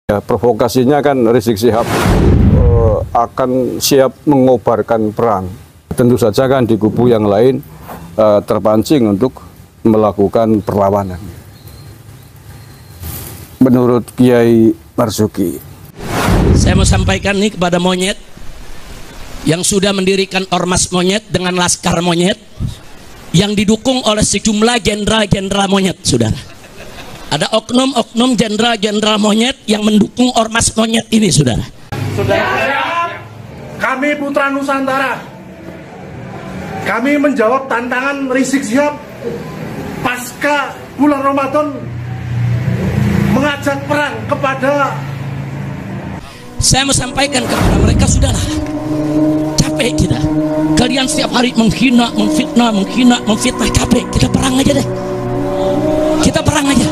Ya, provokasinya kan Rizik Syihab akan siap mengobarkan perang. Tentu saja kan di kubu yang lain terpancing untuk melakukan perlawanan. Menurut Kiai Marzuki, saya mau sampaikan nih kepada monyet yang sudah mendirikan ormas monyet dengan laskar monyet yang didukung oleh sejumlah jenderal-jenderal monyet, saudara. Ada oknum-oknum jenderal-jenderal monyet yang mendukung ormas monyet ini, saudara. Saudara, kami Putra Nusantara, kami menjawab tantangan Rizik Syihab pasca bulan Ramadan mengajak perang kepada. Saya mau sampaikan kepada mereka, sudahlah, capek kita. Kalian setiap hari menghina, memfitnah, memfitnah, capek. Kita perang aja deh. Kita perang aja.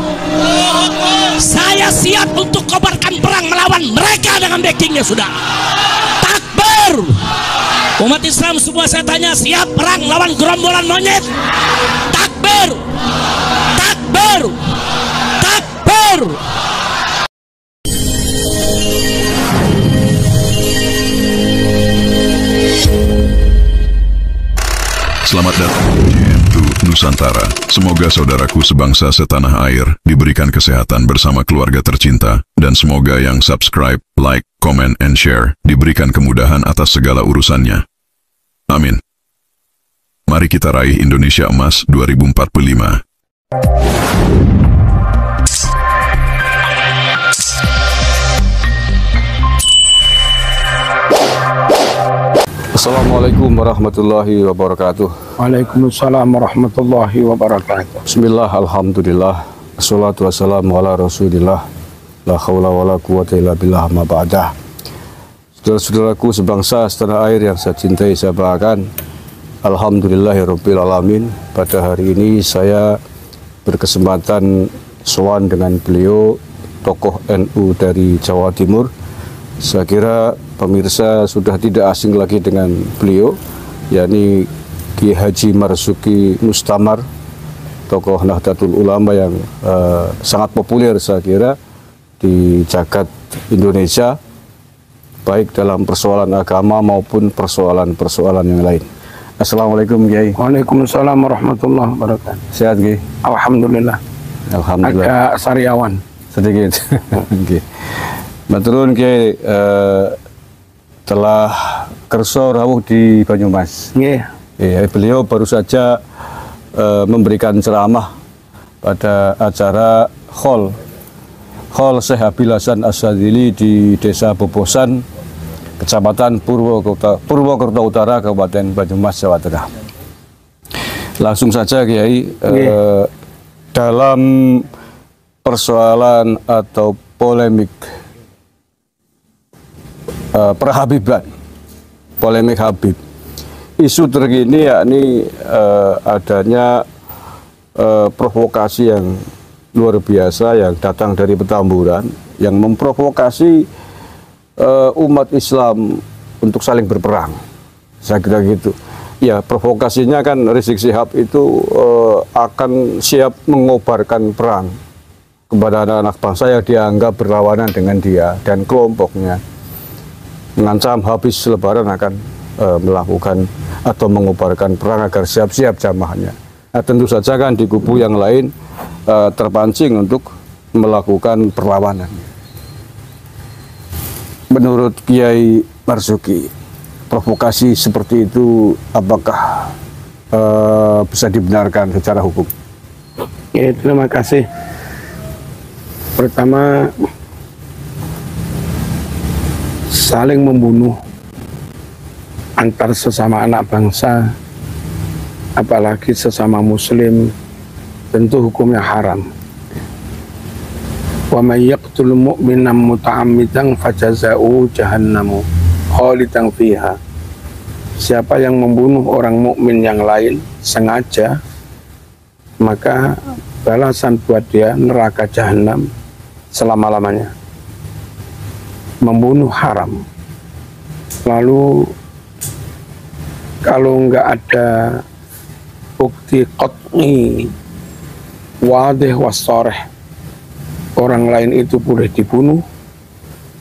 Saya siap untuk kobarkan perang melawan mereka dengan backingnya, sudah. Takbir. Umat Islam semua saya tanya, siap perang lawan gerombolan monyet? Takbir. Takbir. Takbir. Selamat datang di GM2 Nusantara. Semoga saudaraku sebangsa setanah air diberikan kesehatan bersama keluarga tercinta, dan semoga yang subscribe, like, comment, and share diberikan kemudahan atas segala urusannya. Amin. Mari kita raih Indonesia Emas 2045. Assalamualaikum warahmatullahi wabarakatuh. Waalaikumsalam warahmatullahi wabarakatuh. Bismillah, alhamdulillah, assalatu wassalamu ala rasulillah, la hawla wa la quwata illa billah, ma ba'dah. Saudara-saudaraku sebangsa setanah air yang saya cintai, saya banggakan, alhamdulillahirabbil alamin. Pada hari ini saya berkesempatan sowan dengan beliau, tokoh NU dari Jawa Timur. Saya kira pemirsa sudah tidak asing lagi dengan beliau, yakni Kiai Haji Marzuki Mustamar, tokoh Nahdlatul Ulama yang sangat populer saya kira di jagat Indonesia, baik dalam persoalan agama maupun persoalan-persoalan yang lain. Assalamualaikum Kiai. Waalaikumsalam warahmatullahi wabarakatuh. Sehat Kiai? Alhamdulillah. Alhamdulillah. Agak sariawan Sedikit. Okay. Maturun Kiai, telah kerso rawuh di Banyumas. Iya. Beliau baru saja memberikan ceramah pada acara Khol Syekh Abil Hasan Asyadzili di Desa Bobosan, Kecamatan Purwokerto Utara, Kabupaten Banyumas, Jawa Tengah. Langsung saja Kiai, dalam persoalan atau polemik perhabiban, polemik Habib, isu terkini yakni adanya provokasi yang luar biasa yang datang dari Petamburan, yang memprovokasi umat Islam untuk saling berperang. Saya kira gitu. Ya, provokasinya kan Rizik Syihab itu akan siap mengobarkan perang kepada anak-anak bangsa yang dianggap berlawanan dengan dia dan kelompoknya. Mengancam habis Lebaran akan melakukan atau mengobarkan perang agar siap-siap jamaahnya. Nah, tentu saja kan di kubu yang lain terpancing untuk melakukan perlawanan. Menurut Kiai Marzuki, provokasi seperti itu apakah bisa dibenarkan secara hukum? Ya, terima kasih. Pertama, saling membunuh antar sesama anak bangsa, apalagi sesama muslim, tentu hukumnya haram. Wa may yaqtul mu'minan muta'ammidan fajaza'uhu jahannamu khalidan fiha. Siapa yang membunuh orang mukmin yang lain sengaja, maka balasan buat dia neraka jahanam selama-lamanya. Membunuh haram. Lalu kalau nggak ada bukti qat'i wadih wassoreh, orang lain itu boleh dibunuh,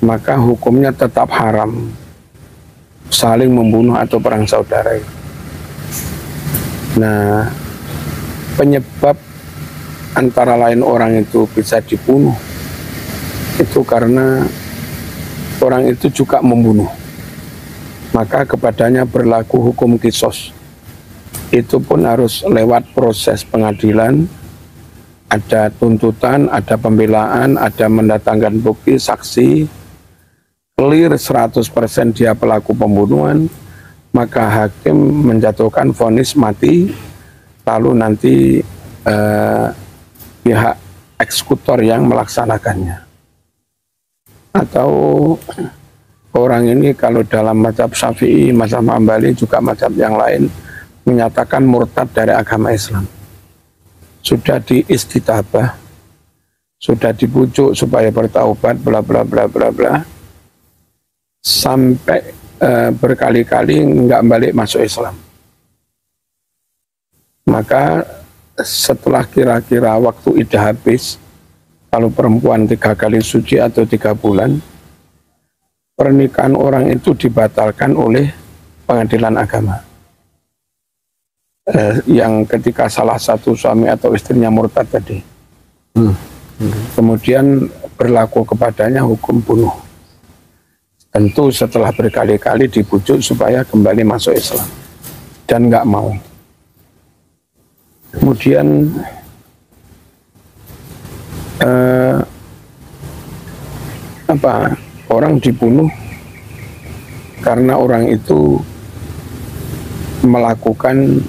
maka hukumnya tetap haram saling membunuh atau perang saudara. Nah, penyebab antara lain orang itu bisa dibunuh itu karena orang itu juga membunuh, maka kepadanya berlaku hukum kisos. Itu pun harus lewat proses pengadilan, ada tuntutan, ada pembelaan, ada mendatangkan bukti, saksi, clear 100% dia pelaku pembunuhan, maka hakim menjatuhkan vonis mati, lalu nanti pihak eksekutor yang melaksanakannya. Atau orang ini kalau dalam mazhab Syafi'i, mazhab Hambali, juga mazhab yang lain menyatakan murtad dari agama Islam. Sudah diistitabah, sudah dibujuk supaya bertaubat, bla bla bla bla bla, sampai berkali-kali nggak balik masuk Islam. Maka setelah kira-kira waktu iddah habis, kalau perempuan 3 kali suci atau 3 bulan, pernikahan orang itu dibatalkan oleh pengadilan agama. Yang ketika salah satu suami atau istrinya murtad tadi, kemudian berlaku kepadanya hukum bunuh. Tentu setelah berkali-kali dibujuk supaya kembali masuk Islam dan nggak mau. Kemudian orang dibunuh karena orang itu melakukan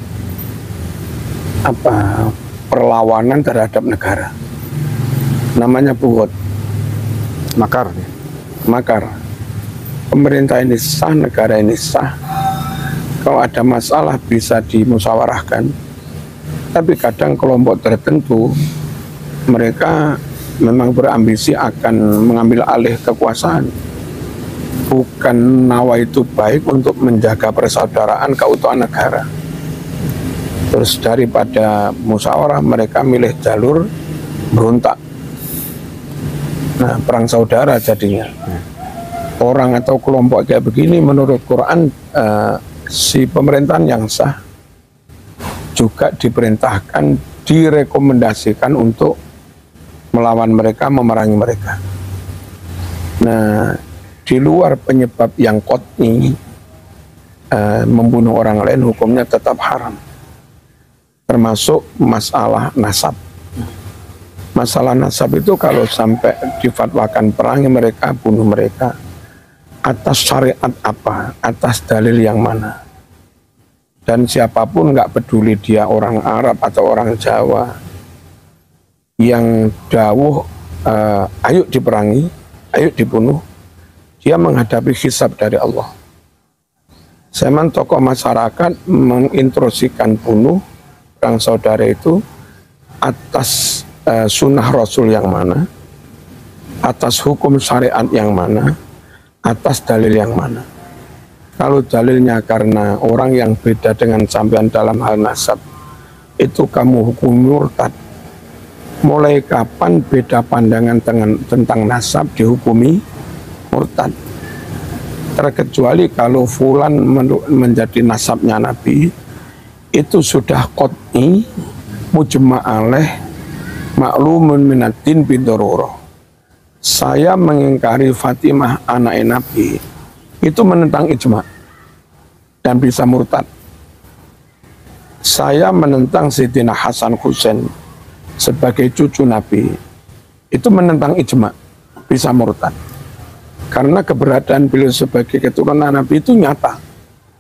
perlawanan terhadap negara, namanya buhut, Makar. makar. Pemerintah ini sah, negara ini sah, kalau ada masalah bisa dimusyawarahkan, tapi kadang kelompok tertentu mereka memang berambisi akan mengambil alih kekuasaan. Bukan nawa itu baik untuk menjaga persaudaraan keutuhan negara. Terus daripada musyawarah mereka milih jalur berontak. Nah, perang saudara jadinya. Orang atau kelompok kayak begini menurut Quran si pemerintahan yang sah juga diperintahkan, direkomendasikan untuk melawan mereka, memerangi mereka. Nah, di luar penyebab yang qot'i, membunuh orang lain hukumnya tetap haram, termasuk masalah nasab. Masalah nasab itu kalau sampai difatwakan perangi mereka, bunuh mereka, atas syariat apa, atas dalil yang mana. Dan siapapun nggak peduli dia orang Arab atau orang Jawa, yang dawuh ayo diperangi, ayo dibunuh, dia menghadapi hisab dari Allah. Zaman tokoh masyarakat menginstruksikan bunuh perang saudara itu atas sunnah Rasul yang mana, atas hukum syariat yang mana, atas dalil yang mana. Kalau dalilnya karena orang yang beda dengan sampean dalam hal nasab, itu kamu hukum murtad. Mulai kapan beda pandangan tentang nasab dihukumi murtad? Terkecuali kalau fulan menjadi nasabnya Nabi, itu sudah qot'i, mujma' alaih, maklumun minaddin bidororo. Saya mengingkari Fatimah anak Nabi, itu menentang ijma' dan bisa murtad. Saya menentang Sayyidina Hasan Husain sebagai cucu Nabi, itu menentang ijma', bisa murtad. Karena keberadaan beliau sebagai keturunan Nabi itu nyata,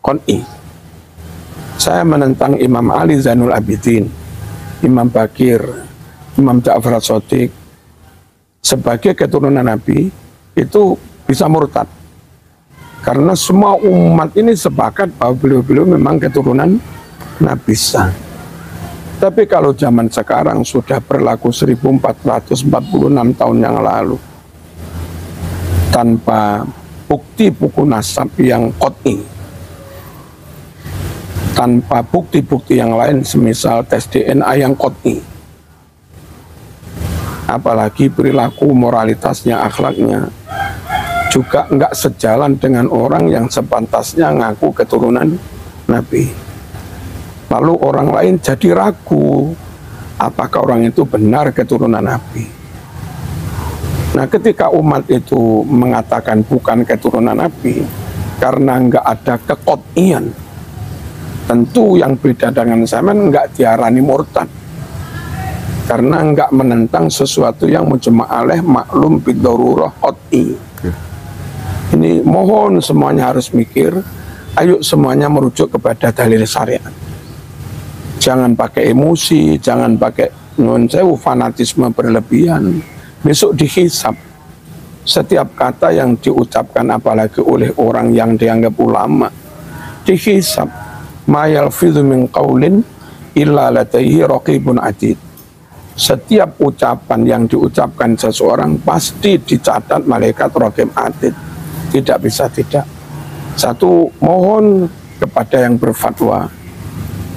qot'i. Saya menentang Imam Ali Zainul Abidin, Imam Bakir, Imam Ja'far Shadiq sebagai keturunan Nabi, itu bisa murtad. Karena semua umat ini sepakat bahwa beliau-beliau memang keturunan Nabi sah. Tapi kalau zaman sekarang sudah berlaku 1446 tahun yang lalu, tanpa bukti buku nasab yang qot'i, tanpa bukti-bukti yang lain semisal tes DNA yang qot'i, apalagi perilaku moralitasnya, akhlaknya, juga enggak sejalan dengan orang yang sepantasnya ngaku keturunan Nabi. Lalu orang lain jadi ragu apakah orang itu benar keturunan Nabi. Nah, ketika umat itu mengatakan bukan keturunan Nabi karena enggak ada keqot'ian, tentu yang beda dengan zaman enggak diarani murtad, karena enggak menentang sesuatu yang mujma' alaih maklum biddarurah qot'i. Ini mohon semuanya harus mikir, ayo semuanya merujuk kepada dalil syariat. Jangan pakai emosi, jangan pakai nyuwun sewu fanatisme berlebihan. Besok dihisab. Setiap kata yang diucapkan apalagi oleh orang yang dianggap ulama, dihisab. Ma yalfidhu min qaulin illa ladaihi raqibun atid. Setiap ucapan yang diucapkan seseorang pasti dicatat malaikat raqib atid. Tidak bisa tidak. Satu, mohon kepada yang berfatwa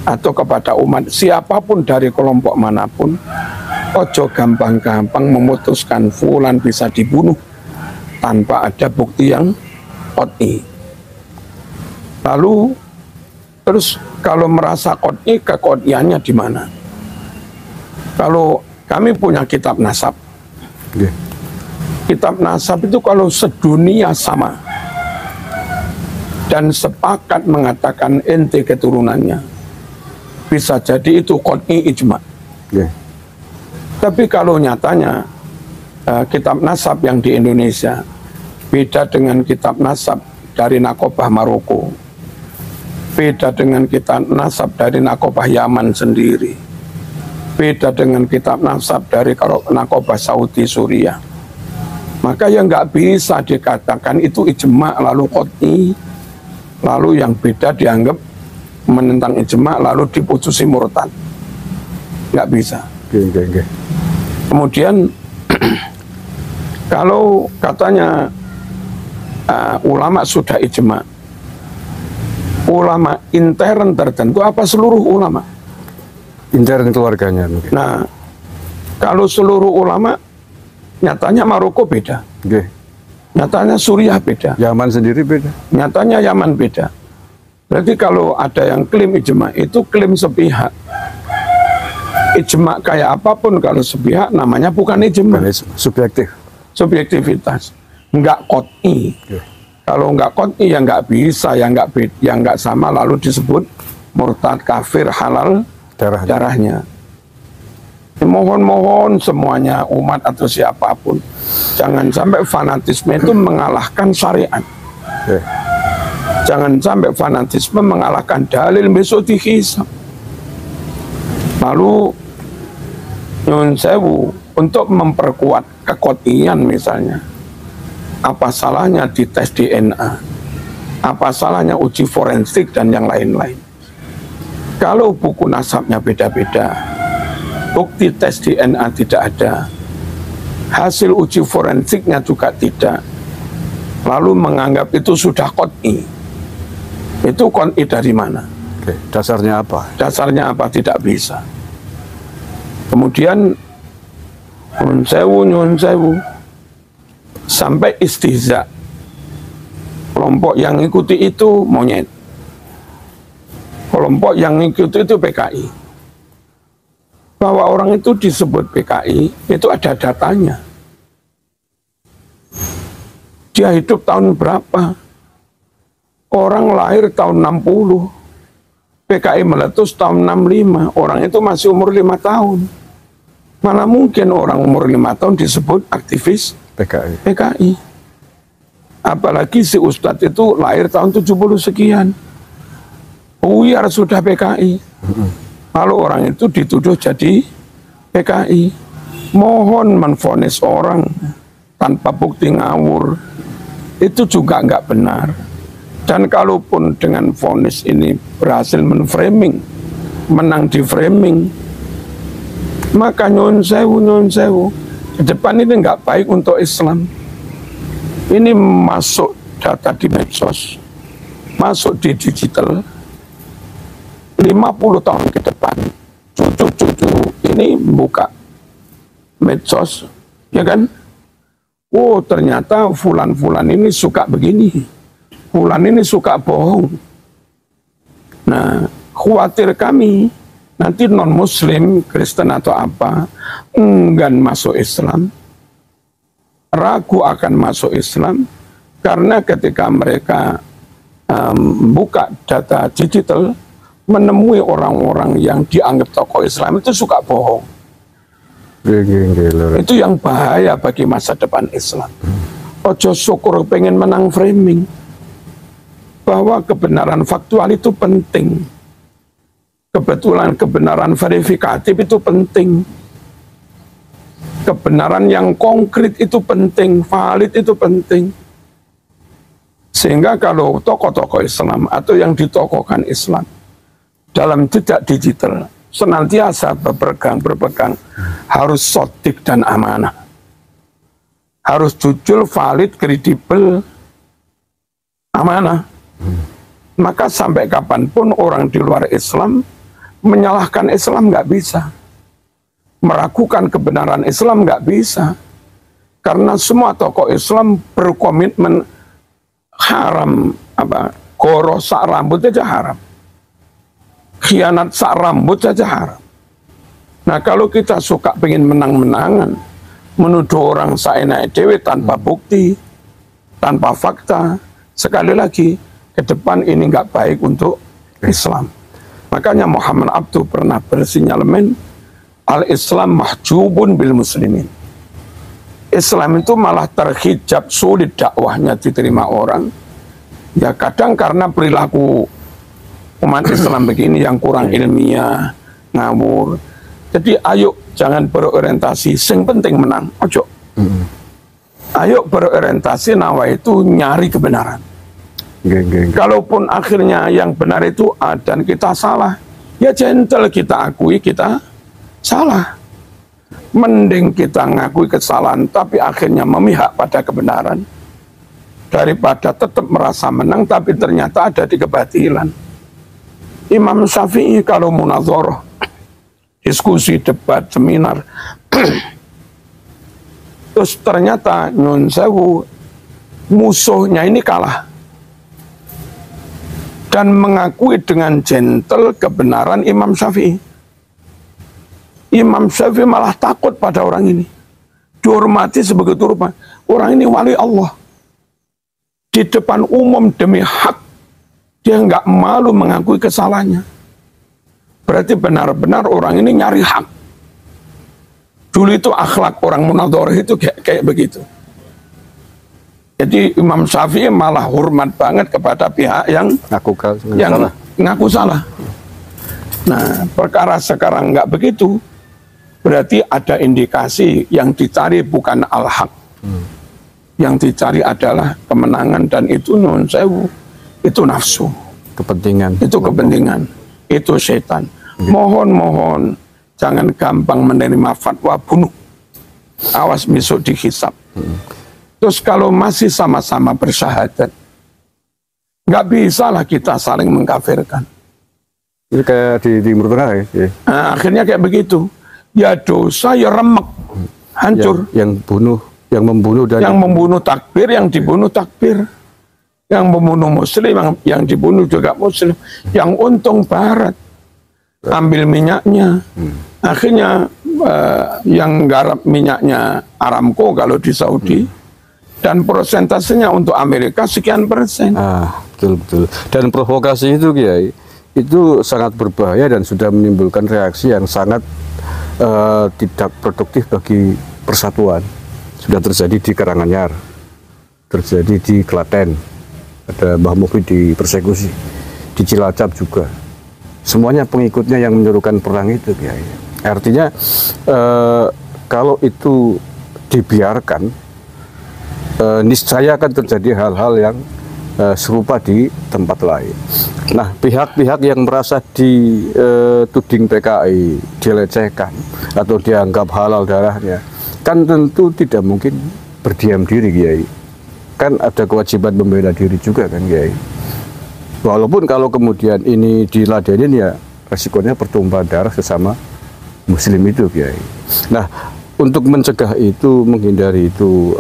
atau kepada umat siapapun dari kelompok manapun, ojo gampang-gampang memutuskan fulan bisa dibunuh tanpa ada bukti yang qot'i. Lalu terus kalau merasa qot'i, keqot'iannya di mana? Kalau kami punya kitab nasab, kitab nasab itu kalau sedunia sama dan sepakat mengatakan ente keturunannya, bisa jadi itu qot'i ijma'. Tapi kalau nyatanya kitab nasab yang di Indonesia beda dengan kitab nasab dari Nakobah Maroko, beda dengan kitab nasab dari Nakobah Yaman sendiri, beda dengan kitab nasab dari Nakobah Saudi Suriah, maka yang nggak bisa dikatakan itu ijma' lalu qot'i, lalu yang beda dianggap menentang ijma' lalu diputusi murtad. Nggak bisa. Kemudian kalau katanya ulama sudah ijma', ulama intern tertentu apa seluruh ulama? Intern keluarganya mungkin. Nah, kalau seluruh ulama, nyatanya Maroko beda. Nyatanya Suriah beda. Yaman sendiri beda. Nyatanya Yaman beda. Berarti kalau ada yang klaim ijma' itu klaim sepihak. Ijma' kayak apapun kalau sepihak namanya bukan ijma'. Subjektif. Subjektivitas. Enggak qot'i. Kalau enggak qot'i ya enggak bisa, yang enggak sama lalu disebut murtad, kafir, halal darahnya. Mohon-mohon semuanya umat atau siapapun jangan sampai fanatisme itu mengalahkan syariat. Jangan sampai fanatisme mengalahkan dalil, besok dihisab. Lalu nyuwun sewu untuk memperkuat keqot'ian misalnya, apa salahnya dites DNA, apa salahnya uji forensik dan yang lain-lain. Kalau buku nasabnya beda-beda, bukti tes DNA tidak ada, hasil uji forensiknya juga tidak, lalu menganggap itu sudah qot'i, itu qot'i dari mana? Dasarnya apa? Dasarnya apa? Tidak bisa. Kemudian nyuwun sewu sampai istihza, kelompok yang ikuti itu monyet, kelompok yang ikuti itu PKI. Bahwa orang itu disebut PKI itu ada datanya. Dia hidup tahun berapa? Orang lahir tahun 60, PKI meletus tahun 65, orang itu masih umur 5 tahun. Mana mungkin orang umur 5 tahun disebut aktivis PKI. Apalagi si Ustadz itu lahir tahun 70 sekian. Buyar sudah PKI. Lalu orang itu dituduh jadi PKI. Mohon menvonis orang tanpa bukti ngawur, itu juga nggak benar. Dan kalaupun dengan vonis ini berhasil menframing, menang di framing, maka nyuwun sewu, ke depan ini nggak baik untuk Islam. Ini masuk data di medsos, masuk di digital, 50 tahun ke depan, cucu-cucu ini buka medsos, ya kan? oh ternyata fulan-fulan ini suka begini, fulan ini suka bohong. Nah, khawatir kami nanti non-muslim, Kristen atau apa, enggan masuk Islam, ragu akan masuk Islam, karena ketika mereka buka data digital, menemui orang-orang yang dianggap tokoh Islam itu suka bohong. Itu yang bahaya bagi masa depan Islam. Ojo syukur pengen menang framing, bahwa kebenaran faktual itu penting, kebetulan kebenaran verifikatif itu penting, kebenaran yang konkret itu penting, valid itu penting. Sehingga kalau tokoh-tokoh Islam atau yang ditokohkan Islam dalam jejak digital senantiasa berpegang harus sodik dan amanah, harus jujur, valid, kredibel, amanah. Maka sampai kapanpun orang di luar Islam menyalahkan Islam nggak bisa, meragukan kebenaran Islam nggak bisa, karena semua tokoh Islam berkomitmen haram, goro sak rambut aja haram, khianat sak rambut saja haram. Nah kalau kita suka pengen menang-menangan, menuduh orang saenake dewe tanpa bukti, tanpa fakta, sekali lagi ke depan ini nggak baik untuk Islam. Makanya Muhammad Abduh pernah bersinyalemen, al-Islam mahjubun bil muslimin. Islam itu malah terhijab, sulit dakwahnya diterima orang. Ya kadang karena perilaku umat Islam begini yang kurang ilmiah, ngawur. Jadi ayo jangan berorientasi sing penting menang, ojo. Ayo berorientasi nawa itu nyari kebenaran. Kalaupun akhirnya yang benar itu A dan kita salah, ya gentle kita akui kita salah. Mending kita ngakui kesalahan tapi akhirnya memihak pada kebenaran, daripada tetap merasa menang tapi ternyata ada di kebatilan. Imam Syafi'i kalau munazoroh, diskusi, debat, seminar, terus ternyata nyun sewu musuhnya ini kalah dan mengakui dengan gentle kebenaran Imam Syafi'i. Imam Syafi'i malah takut pada orang ini, dihormati sebegitu rupa. Orang ini wali Allah, di depan umum demi hak dia nggak malu mengakui kesalahannya. Berarti benar-benar orang ini nyari hak. Dulu itu akhlak orang munadharah itu kayak begitu. Jadi Imam Syafi'i malah hormat banget kepada pihak yang ngaku salah. Nah, perkara sekarang nggak begitu, berarti ada indikasi yang dicari bukan al-haq. Yang dicari adalah kemenangan, dan itu nun sewu, itu nafsu. Kepentingan. Itu kepentingan. Itu setan. Mohon jangan gampang menerima fatwa bunuh. Awas besok dihisab. Terus kalau masih sama-sama bersyahadat, nggak bisa lah kita saling mengkafirkan. Ini kayak di Timur Tengah ya? Nah, akhirnya kayak begitu. Ya dosa, ya remek, hancur. Yang membunuh dan yang membunuh takbir, yang dibunuh takbir. Yang membunuh muslim, yang dibunuh juga muslim. Yang untung barat, ambil minyaknya. Akhirnya yang garap minyaknya Aramco kalau di Saudi. Dan persentasenya untuk Amerika sekian persen. Betul. Dan provokasi itu Kiai, itu sangat berbahaya dan sudah menimbulkan reaksi yang sangat tidak produktif bagi persatuan. Sudah terjadi di Karanganyar, terjadi di Klaten, ada Mbah Mufid dipersekusi, di Cilacap juga. Semuanya pengikutnya yang menyuruhkan perang itu Kiai. Artinya kalau itu dibiarkan, niscaya akan terjadi hal-hal yang serupa di tempat lain. Nah, pihak-pihak yang merasa dituding PKI, dilecehkan atau dianggap halal darahnya, kan tentu tidak mungkin berdiam diri Kiai. Kan ada kewajiban membela diri juga kan Kiai. Walaupun kalau kemudian ini diladenin, ya resikonya pertumpahan darah sesama muslim itu Kiai. Nah, untuk mencegah itu, menghindari itu,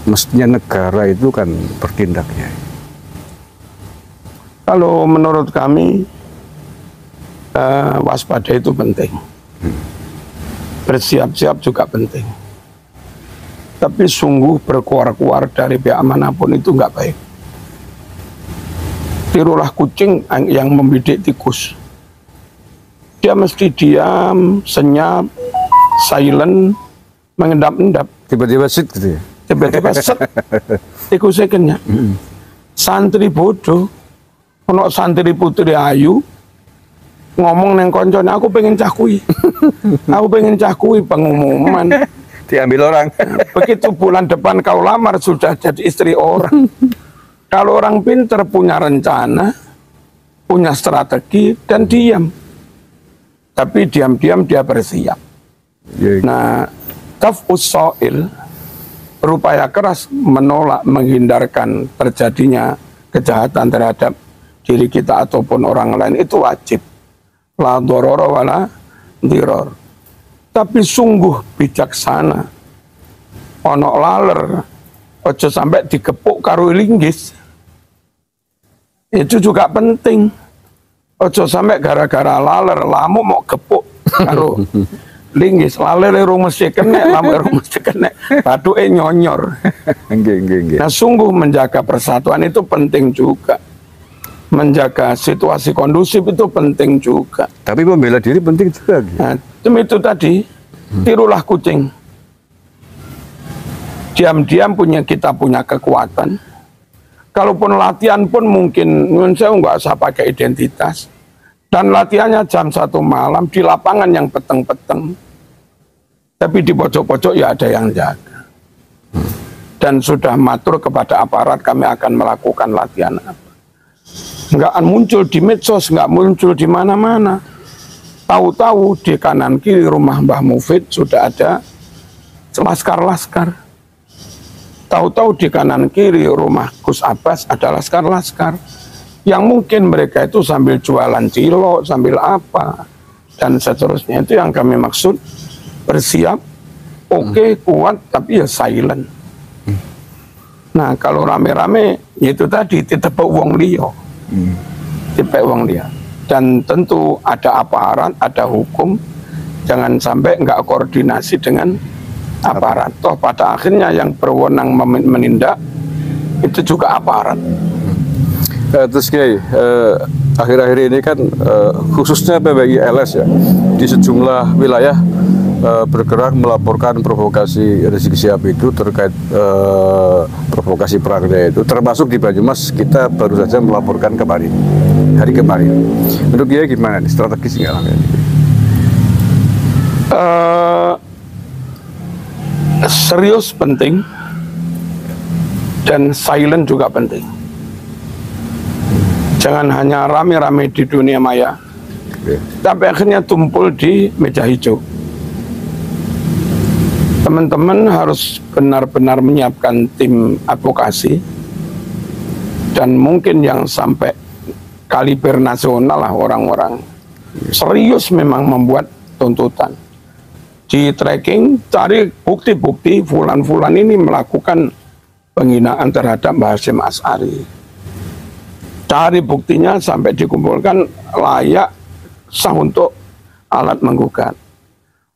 mestinya negara itu kan bertindaknya. Kalau menurut kami waspada itu penting, bersiap-siap juga penting. Tapi sungguh berkuar-kuar dari pihak manapun itu nggak baik. Tirulah kucing yang membidik tikus. Dia mesti diam, senyap, silent, mengendap-endap. Tiba-tiba sit gitu ya. Tiba-tiba set, tikusnya kenyang. Santri bodoh, ono santri putri ayu, ngomong neng koncone, aku pengen cakui. Aku pengen cakui, pengumuman. Diambil orang. Begitu bulan depan kau lamar sudah jadi istri orang. Kalau orang pinter punya rencana, punya strategi dan diam. Tapi diam-diam dia bersiap. Nah, taf'us so'il, berupaya keras menolak, menghindarkan terjadinya kejahatan terhadap diri kita ataupun orang lain itu wajib. La dororo wala diror. Tapi sungguh bijaksana. Ono laler, ojo sampai digepuk karo linggis. Itu juga penting. Ojo sampai gara-gara laler, lamu mau gepuk karo linggis. Laler rung mesti kena, lamu rung mesti kena. Baduke nyonyor. Nah sungguh menjaga persatuan itu penting juga. Menjaga situasi kondusif itu penting juga. Tapi membela diri penting juga. Nah, itu tadi, tirulah kucing. Diam-diam kita punya kekuatan. Kalaupun latihan pun mungkin, saya nggak usah pakai identitas. Dan latihannya jam 1 malam di lapangan yang peteng-peteng. Tapi di pojok-pojok ya ada yang jaga. Dan sudah matur kepada aparat kami akan melakukan latihan apa. Nggak muncul di medsos, nggak muncul di mana-mana. Tahu-tahu di kanan kiri rumah Mbah Mufid sudah ada laskar-laskar. Tahu-tahu di kanan kiri rumah Gus Abbas ada laskar-laskar. Yang mungkin mereka itu sambil jualan cilok, sambil apa, dan seterusnya. Itu yang kami maksud, bersiap, oke, kuat, tapi ya silent. Nah kalau rame-rame, itu tadi, ditepuk wong liya. Tipek wong dia. Dan tentu ada aparat, ada hukum. Jangan sampai nggak koordinasi dengan aparat. Toh pada akhirnya yang berwenang menindak itu juga aparat. Terus Kiai, akhir-akhir ini kan khususnya PBI LS ya, di sejumlah wilayah bergerak melaporkan provokasi Rizik Syihab itu terkait provokasi perangnya itu, termasuk di Banyumas kita baru saja melaporkan kemarin, hari kemarin. Menurut Kiai gimana nih strategisnya? Serius penting dan silent juga penting. Jangan hanya rame-rame di dunia maya, tapi akhirnya tumpul di meja hijau. Teman-teman harus benar-benar menyiapkan tim advokasi dan mungkin yang sampai kaliber nasional lah, orang-orang serius memang membuat tuntutan. Di tracking, cari bukti-bukti fulan-fulan ini melakukan penghinaan terhadap Mbah Hasyim Asy'ari. Cari buktinya sampai dikumpulkan layak sah untuk alat menggugat.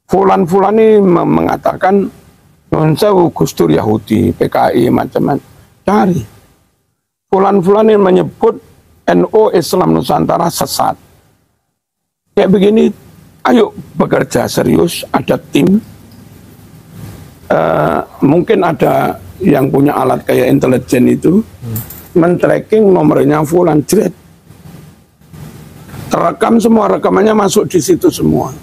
Fulan-fulan ini mengatakan nunsewu Gus Dur Yahudi, PKI macam-macam. Cari. Fulan-fulan ini menyebut NU Islam Nusantara sesat. Kayak begini, ayo bekerja serius, ada tim. Mungkin ada yang punya alat kayak intelijen itu, men-tracking nomornya fulan, jret. Terekam semua, rekamannya masuk di situ semua.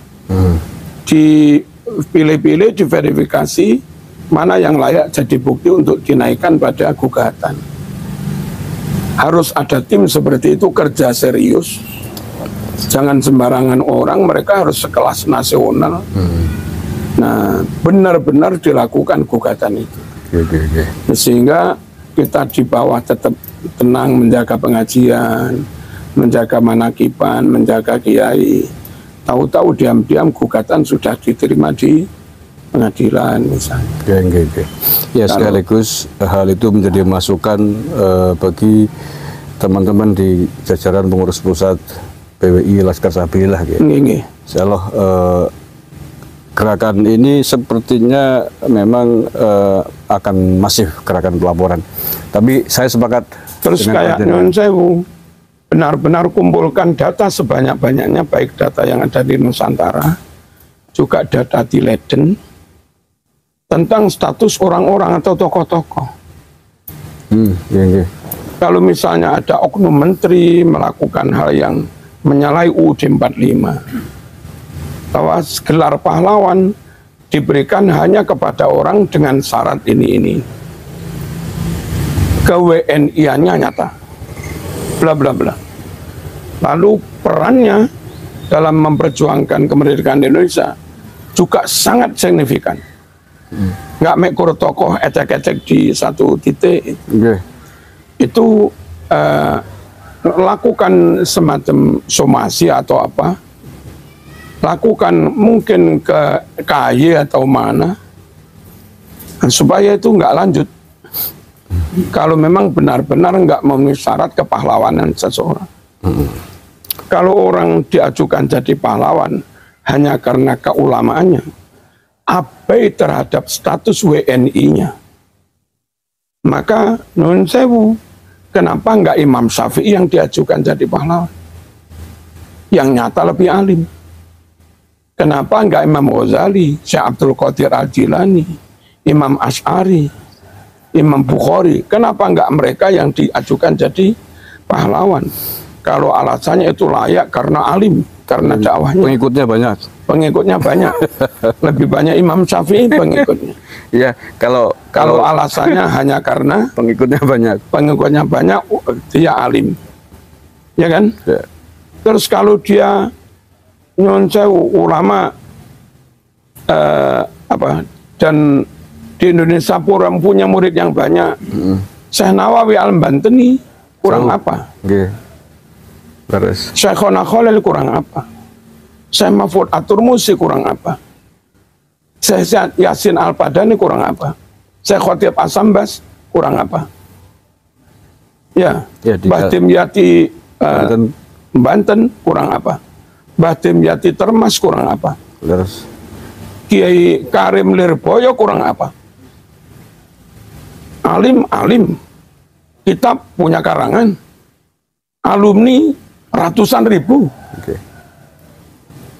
Dipilih-pilih, diverifikasi mana yang layak jadi bukti untuk dinaikkan pada gugatan. Harus ada tim seperti itu, kerja serius. Jangan sembarangan orang, mereka harus sekelas nasional. Nah, benar-benar dilakukan gugatan itu. Sehingga kita di bawah tetap tenang, menjaga pengajian, menjaga manakiban, menjaga kiai. Tahu-tahu diam-diam gugatan sudah diterima di pengadilan misalnya. Oke. Ya, sekaligus hal itu menjadi masukan bagi teman-teman di jajaran pengurus pusat PWI Laskar Sabilillah. Nggih. Insyaallah gerakan ini sepertinya memang akan masif gerakan pelaporan. Tapi saya sepakat. Terus kayak nyuwun sewu, benar-benar kumpulkan data sebanyak-banyaknya, baik data yang ada di Nusantara, juga data di Leiden, tentang status orang-orang atau tokoh-tokoh. Iya. Kalau misalnya ada oknum menteri melakukan hal yang menyalahi UUD 45, bahwa gelar pahlawan diberikan hanya kepada orang dengan syarat ini. Ke-WNI-nya nyata, bla bla bla. Lalu perannya dalam memperjuangkan kemerdekaan Indonesia juga sangat signifikan. Nggak mekur tokoh ecek-ecek di satu titik. Itu lakukan semacam somasi atau apa, lakukan mungkin ke KY atau mana, supaya itu nggak lanjut. Kalau memang benar-benar nggak memenuhi syarat kepahlawanan seseorang. Kalau orang diajukan jadi pahlawan hanya karena keulamaannya, abai terhadap status WNI-nya, maka nun sewu, kenapa nggak Imam Syafi'i yang diajukan jadi pahlawan? Yang nyata lebih alim. Kenapa nggak Imam Ghazali, Syekh Abdul Qadir Al-Jilani, Imam Asy'ari, Imam Bukhari? Kenapa nggak mereka yang diajukan jadi pahlawan? Kalau alasannya itu layak karena alim, karena dakwahnya. Pengikutnya banyak. Lebih banyak Imam Syafi'i pengikutnya. Ya, kalau alasannya hanya karena pengikutnya banyak, dia alim, ya kan? Ya. Terus kalau dia nyuwun sewu ulama dan di Indonesia pun punya murid yang banyak. Syekh Nawawi Al-Bantani kurang apa? Terus Syekhona Khalil kurang apa? Syekh Mahfud At-Turmusi kurang apa? Syekh Yasin Al-Padani kurang apa? Syekh Khotib Asambas kurang apa? Ya, Mbah Dimyati Banten kurang apa? Mbah Dimyati Termas kurang apa? Terus Kiai Karim Lirboyo kurang apa? Alim, kitab punya karangan, alumni ratusan ribu.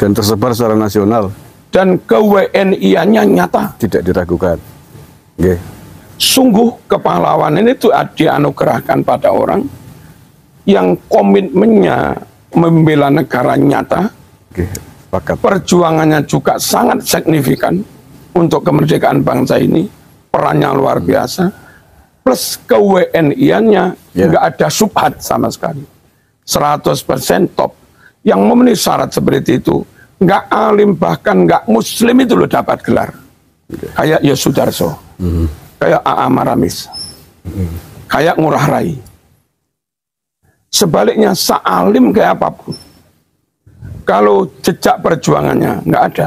Dan tersebar secara nasional. Dan ke-WNI-nya nyata. Tidak diragukan. Sungguh kepahlawanan itu dianugerahkan pada orang yang komitmennya membela negara nyata. Perjuangannya juga sangat signifikan untuk kemerdekaan bangsa ini. Perannya luar biasa. Plus ke-WNI-nya nggak ada subhat sama sekali. 100% top. Yang memenuhi syarat seperti itu, nggak alim bahkan nggak muslim itu loh dapat gelar. Kayak Yosudarso, kayak A.A. Maramis, kayak Ngurah Rai. Sebaliknya sealim kayak apapun, kalau jejak perjuangannya nggak ada.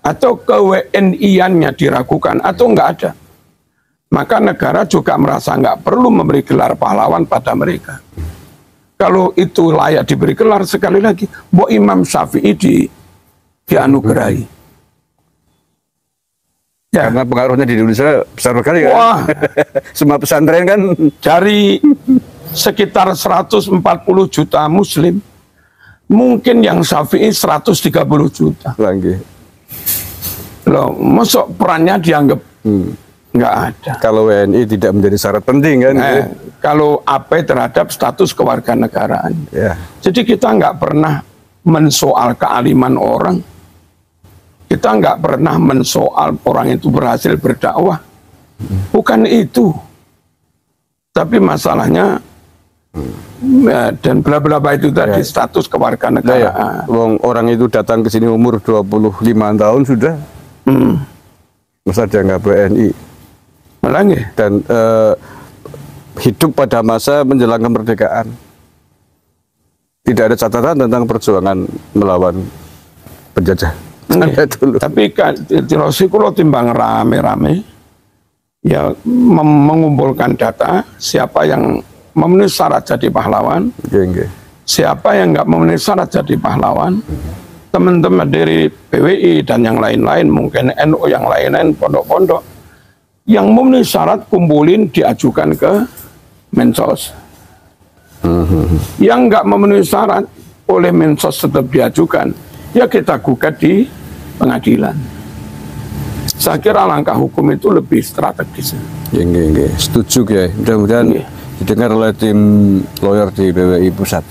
Atau ke-WNI-nya diragukan atau nggak ada, maka negara juga merasa nggak perlu memberi gelar pahlawan pada mereka. Kalau itu layak diberi gelar, sekali lagi, Mbok Imam Syafi'i dianugerahi. Ya. Karena pengaruhnya di Indonesia besar sekali kan. Wah. Semua pesantren kan. Dari sekitar 140 juta muslim, mungkin yang Syafi'i 130 juta. Loh, masuk perannya dianggap nggak ada. Kalau WNI tidak menjadi syarat penting kan. Kalau apa terhadap status kewarganegaraan. Ya. Jadi kita nggak pernah mensoal kealiman orang. Kita nggak pernah mensoal orang itu berhasil berdakwah. Bukan itu. Tapi masalahnya dan bla bla bla itu tadi status kewarganegaraan. Orang itu datang ke sini umur 25 tahun sudah. Masa dia nggak WNI? Dan hidup pada masa menjelang kemerdekaan. Tidak ada catatan tentang perjuangan melawan penjajah. Sampai dulu. Tapi tirosi kulo timbang rame-rame ya mengumpulkan data siapa yang memenuhi syarat jadi pahlawan, siapa yang nggak memenuhi syarat jadi pahlawan. Teman-teman dari PWI dan yang lain-lain, mungkin NU yang lain-lain, pondok-pondok yang memenuhi syarat kumpulin diajukan ke Mensos. Yang nggak memenuhi syarat oleh Mensos tetap diajukan, ya kita gugat di pengadilan. Saya kira langkah hukum itu lebih strategis. Setuju ya. Mudah-mudahan didengar oleh tim lawyer di PWI Pusat.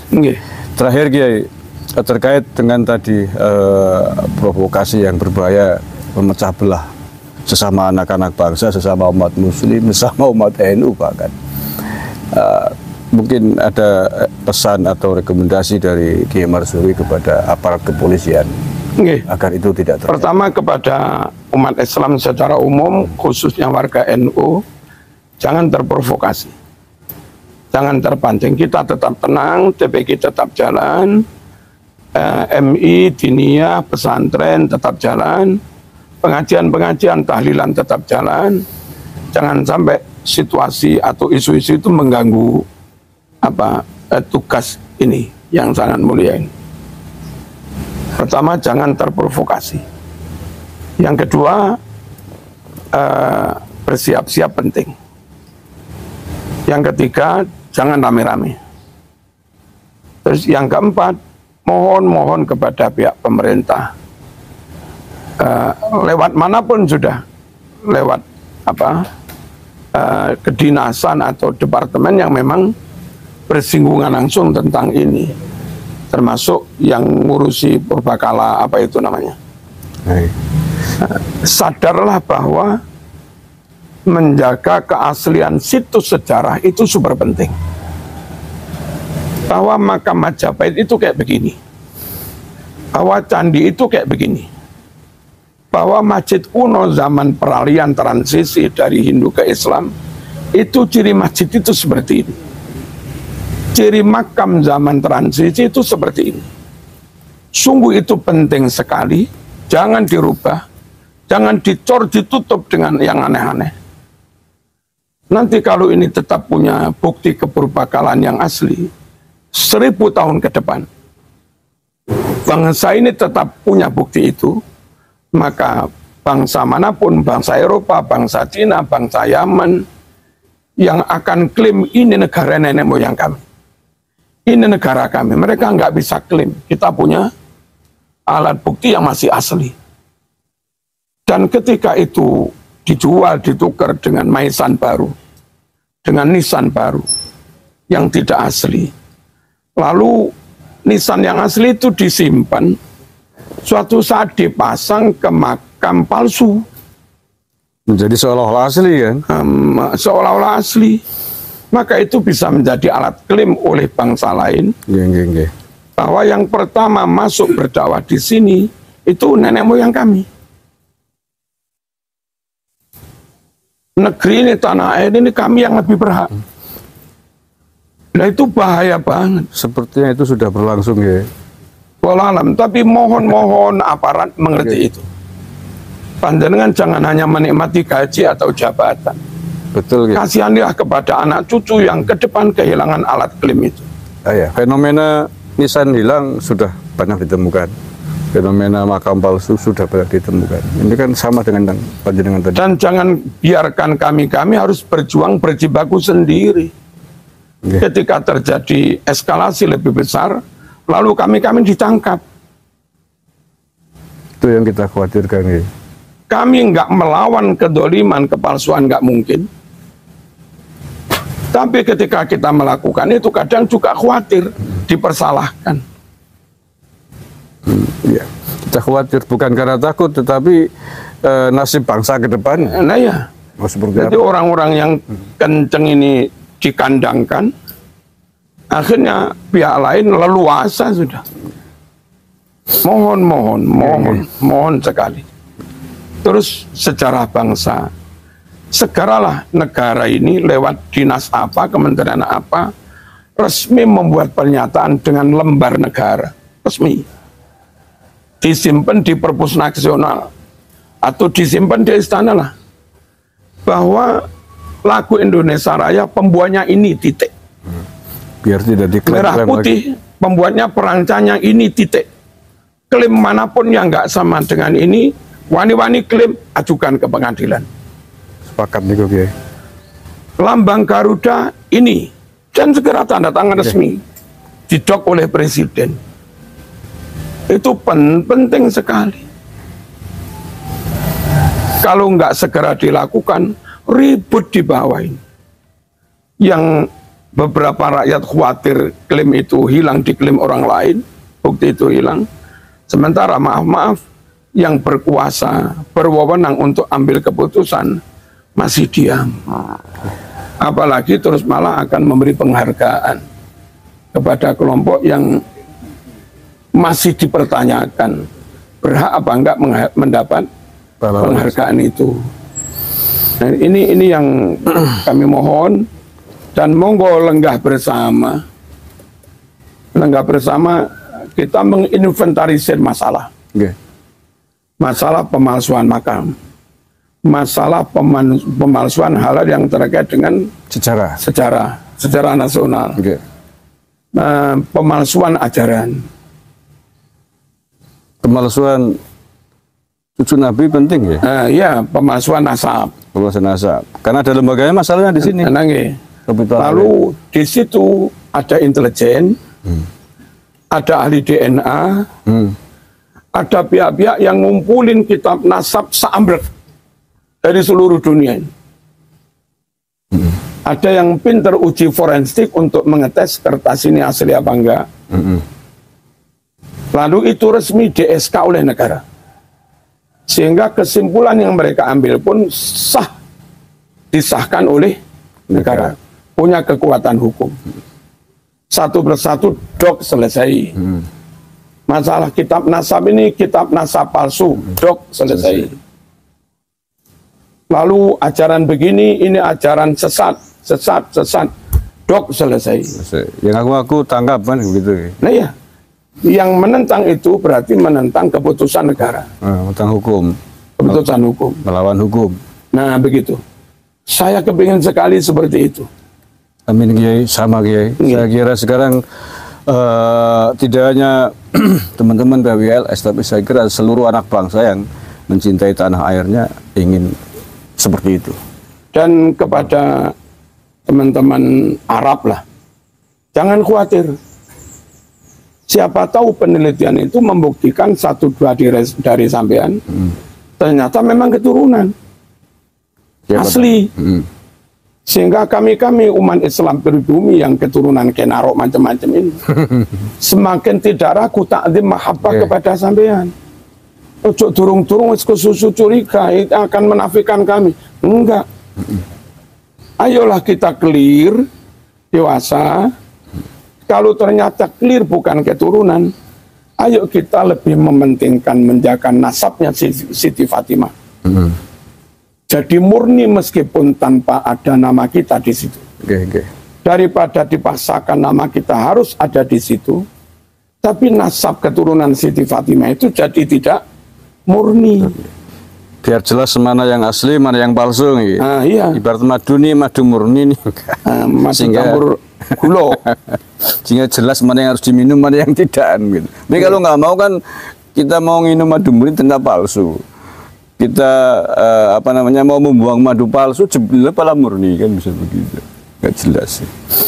Terakhir Kiai, terkait dengan tadi provokasi yang berbahaya, memecah belah sesama anak-anak bangsa, sesama umat muslim, sesama umat NU bahkan. Mungkin ada pesan atau rekomendasi dari Kiai Marsudi kepada aparat kepolisian agar itu tidak terjadi. Pertama kepada umat Islam secara umum, khususnya warga NU, jangan terprovokasi, jangan terpancing. Kita tetap tenang, TPQ tetap jalan, MI, diniyah, pesantren tetap jalan, pengajian-pengajian, tahlilan tetap jalan. Jangan sampai situasi atau isu-isu itu mengganggu tugas ini yang sangat mulia ini. Pertama, jangan terprovokasi. Yang kedua, bersiap-siap penting. Yang ketiga, jangan rame-rame. Terus yang keempat, mohon kepada pihak pemerintah, lewat manapun sudah, lewat kedinasan atau departemen yang memang bersinggungan langsung tentang ini, termasuk yang ngurusi purbakala sadarlah bahwa menjaga keaslian situs sejarah itu super penting. Bahwa makam Majapahit itu kayak begini, bahwa candi itu kayak begini, bahwa masjid kuno zaman peralihan transisi dari Hindu ke Islam itu ciri masjid itu seperti ini, ciri makam zaman transisi itu seperti ini. Sungguh itu penting sekali, jangan dirubah, jangan dicor, ditutup dengan yang aneh-aneh. Nanti kalau ini tetap punya bukti kepurbakalaan yang asli, 1000 tahun ke depan, bangsa ini tetap punya bukti itu, maka bangsa manapun, bangsa Eropa, bangsa Cina, bangsa Yaman, yang akan klaim ini negara nenek moyang kami, ini negara kami, mereka nggak bisa klaim. Kita punya alat bukti yang masih asli. Dan ketika itu dijual, ditukar dengan Maisan baru, dengan Nisan baru yang tidak asli, lalu nisan yang asli itu disimpan, suatu saat dipasang ke makam palsu, menjadi seolah-olah asli kan? Seolah-olah asli, maka itu bisa menjadi alat klaim oleh bangsa lain bahwa yang pertama masuk berdakwah di sini itu nenek moyang kami. Negeri ini, tanah air ini kami yang lebih berhak. Nah itu bahaya banget. Sepertinya itu sudah berlangsung ya. Wallahualam, tapi mohon aparat mengerti itu. Panjenengan jangan hanya menikmati gaji atau jabatan. Betul ya. Kasihanilah kepada anak cucu yang ke depan kehilangan alat klaim itu. Fenomena nisan hilang sudah banyak ditemukan. Fenomena makam palsu sudah banyak ditemukan. Ini kan sama dengan panjenengan tadi. Dan jangan biarkan kami harus berjuang berjibaku sendiri. Ketika terjadi eskalasi lebih besar, lalu kami ditangkap. Itu yang kita khawatirkan ya. Kami nggak melawan kedoliman, kepalsuan nggak mungkin. Tapi ketika kita melakukan itu kadang juga khawatir dipersalahkan. Ya, kita khawatir bukan karena takut, tetapi nasib bangsa ke depan. Nah ya, jadi orang-orang yang kenceng ini dikandangkan, akhirnya pihak lain leluasa sudah. Mohon sekali. Terus sejarah bangsa, segeralah negara ini lewat dinas apa, kementerian apa, resmi membuat pernyataan dengan lembar negara resmi. disimpan di perpus nasional atau disimpan di istana lah, bahwa lagu Indonesia Raya pembuatnya ini titik. Biar tidak diklaim Merah Putih pembuatnya perancangnya ini titik. Klaim manapun yang nggak sama dengan ini, wani-wani klaim ajukan ke pengadilan. Sepakat nih Kiai. Lambang Garuda ini, dan segera tanda tangan resmi didok oleh presiden. Itu penting sekali. Kalau nggak segera dilakukan, ribut di bawah ini. Yang beberapa rakyat khawatir klaim itu hilang, diklaim orang lain, bukti itu hilang. Sementara maaf-maaf, yang berkuasa, berwenang untuk ambil keputusan, masih diam. Apalagi terus malah akan memberi penghargaan kepada kelompok yang masih dipertanyakan berhak apa enggak mendapat penghargaan itu. Nah, ini yang kami mohon, dan monggo lenggah bersama. Lenggah bersama kita menginventarisir masalah. Masalah pemalsuan makam. Masalah pemalsuan hal yang terkait dengan sejarah nasional. Pemalsuan ajaran. Pemalsuan cucu Nabi penting ya? Iya, pemalsuan nasab. Pemalsuan nasab. Karena ada lembaganya masalahnya di sini. Lalu di situ ada intelijen, ada ahli DNA, ada pihak-pihak yang ngumpulin kitab nasab seambrek dari seluruh dunia. Ada yang pinter uji forensik untuk mengetes kertas ini asli apa enggak. Lalu itu resmi di-SK oleh negara. Sehingga kesimpulan yang mereka ambil pun sah, disahkan oleh negara, punya kekuatan hukum. Satu persatu dok selesai. Masalah kitab nasab ini kitab nasab palsu, dok selesai. Lalu ajaran begini, ini ajaran sesat, dok selesai. Yang aku tangkap kan begitu. Nah ya, yang menentang itu berarti menentang keputusan negara. Menentang hukum. Keputusan hukum. Melawan hukum. Nah begitu. Saya kepingin sekali seperti itu. Amin Kiai, sama Kiai. Saya kira sekarang tidak hanya teman-teman PWLS, tapi saya kira seluruh anak bangsa yang mencintai tanah airnya ingin seperti itu. Dan kepada teman-teman Arab lah, jangan khawatir. Siapa tahu penelitian itu membuktikan 1-2 dari sampean ternyata memang keturunan asli. Sehingga kami umat Islam pribumi yang keturunan Kenaro macam-macam ini semakin tidak ragu takdim mahabbah kepada sampean. Ojo durung-durung wis kesusu curiga itu akan menafikan kami. Enggak. Ayolah kita clear, dewasa. Kalau ternyata clear bukan keturunan, ayo kita lebih mementingkan menjaga nasabnya Siti Fatimah. Jadi murni meskipun tanpa ada nama kita di situ. Daripada dipaksakan nama kita harus ada di situ, tapi nasab keturunan Siti Fatimah itu jadi tidak murni. Biar jelas mana yang asli, mana yang palsu. Iya. Ibarat madu nih, madu murni nih. Madu campur gula. Sehingga jelas mana yang harus diminum, mana yang tidak. Gitu. Tapi kalau nggak mau kan kita mau minum madu murni ternyata palsu. Kita mau membuang madu palsu, jebule pala murni kan bisa begitu. Nggak jelas.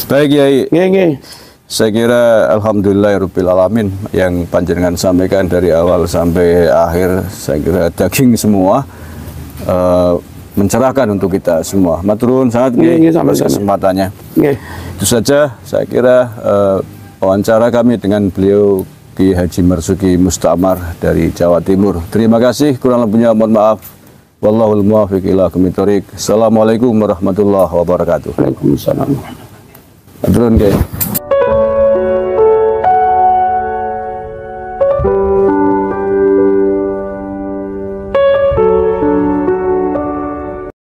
Baik Kiai. Saya kira alhamdulillahirabbil alamin yang panjenengan sampaikan dari awal sampai akhir, saya kira daging semua, mencerahkan untuk kita semua. Maturun sangat atas kesempatannya. Itu saja saya kira wawancara kami dengan beliau Ki Haji Marzuki Mustamar dari Jawa Timur. Terima kasih, kurang lebihnya mohon maaf. Wallahul muwaffiq ila aqwamit thoriq. Assalamualaikum warahmatullahi wabarakatuh. Waalaikumsalam. Maturun Kiai.